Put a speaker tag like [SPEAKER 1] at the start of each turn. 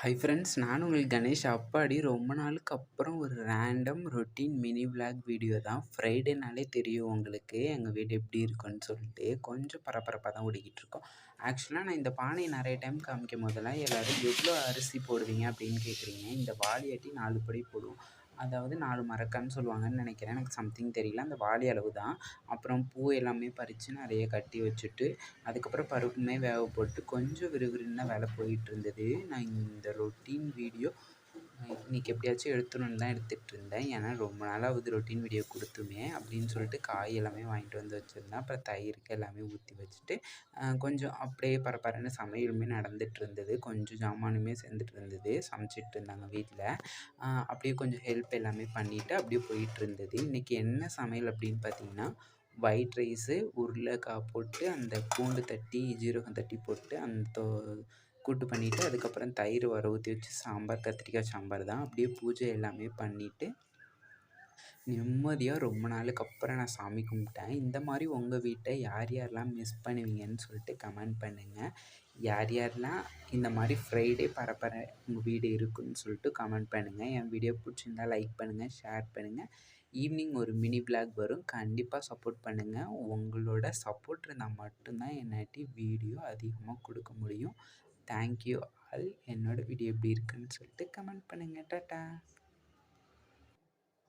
[SPEAKER 1] Hi friends, நான் உங்கள் கணேஷ். அப்பாடி ரொம்ப நாளுக்கு அப்புறம் ஒரு random routine mini vlog video தான். ஃப்ரைடேனாலே தெரியும் உங்களுக்கு எங்கள் வீடு எப்படி இருக்குன்னு சொல்லிட்டு கொஞ்சம் பரபரப்பாக தான் ஓடிக்கிட்டு இருக்கோம். ஆக்சுவலாக நான் இந்த பானையை நிறைய டைம் காமிக்கும் போதெல்லாம் எல்லோரும் எவ்வளோ அரிசி போடுவீங்க அப்படின்னு கேட்குறீங்க. இந்த வாளியாட்டி 4 படி போடுவோம். அதாவது 4 மரக்கான்னு சொல்லுவாங்கன்னு நினைக்கிறேன். எனக்கு சம்திங் தெரியல. அந்த வாளி அளவு தான். அப்புறம் பூ எல்லாமே பறித்து நிறைய கட்டி வச்சுட்டு அதுக்கப்புறம் பருப்புமே வேக போட்டு கொஞ்சம் விறுவிறுன்னு தான் வேலை போயிட்டு இருந்தது. நான் இந்த ரொட்டீன் வீடியோ இன்றைக்கி எப்படியாச்சும் எடுத்துடணுன்னு தான் எடுத்துகிட்டு இருந்தேன். ஏன்னா ரொம்ப நாளாவது ரொட்டீன் வீடியோ கொடுத்துமே அப்படின்னு சொல்லிட்டு காய் எல்லாமே வாங்கிட்டு வந்து வச்சுருந்தேன். அப்புறம் தயிருக்கு எல்லாமே ஊற்றி வச்சுட்டு கொஞ்சம் அப்படியே பரபரன்னு சமையலுமே நடந்துகிட்டு இருந்தது. கொஞ்சம் ஜாமானுமே சேர்ந்துட்டு இருந்தது. சமைச்சிட்டு இருந்தாங்க வீட்டில். அப்படியே கொஞ்சம் ஹெல்ப் எல்லாமே பண்ணிவிட்டு அப்படியே போயிட்டு இருந்தது. இன்றைக்கி என்ன சமையல் அப்படின்னு பார்த்தீங்கன்னா, ஒயிட் ரைஸு, உருளைக்காய் போட்டு அந்த பூண்டு தட்டி ஜீரகம் தட்டி போட்டு அந்த கூட்டு பண்ணிவிட்டு அதுக்கப்புறம் தயிர் வர ஊற்றி வச்சு சாம்பார், கத்திரிக்காய் சாம்பார் தான். அப்படியே பூஜை எல்லாமே பண்ணிவிட்டு நிம்மதியாக ரொம்ப நாளுக்கு அப்புறம் நான் சாமி கும்பிட்டேன். இந்த மாதிரி உங்கள் வீட்டை யார் யாரெல்லாம் மிஸ் பண்ணுவீங்கன்னு சொல்லிட்டு கமெண்ட் பண்ணுங்கள். யார் யாரெல்லாம் இந்த மாதிரி ஃப்ரைடே பரபர உங்கள் வீடு இருக்குன்னு சொல்லிட்டு கமெண்ட் பண்ணுங்கள். என் வீடியோ பிடிச்சிருந்தா லைக் பண்ணுங்கள், ஷேர் பண்ணுங்கள். ஈவினிங் ஒரு மினி விளாக் வரும். கண்டிப்பாக சப்போர்ட் பண்ணுங்கள். உங்களோட சப்போர்ட் இருந்தால் மட்டும்தான் என்னாட்டி வீடியோ அதிகமாக கொடுக்க முடியும். Thank you all. என்னோடய வீடியோ எப்படி இருக்குன்னு சொல்லிட்டு கமெண்ட் பண்ணுங்கள். டாட்டா.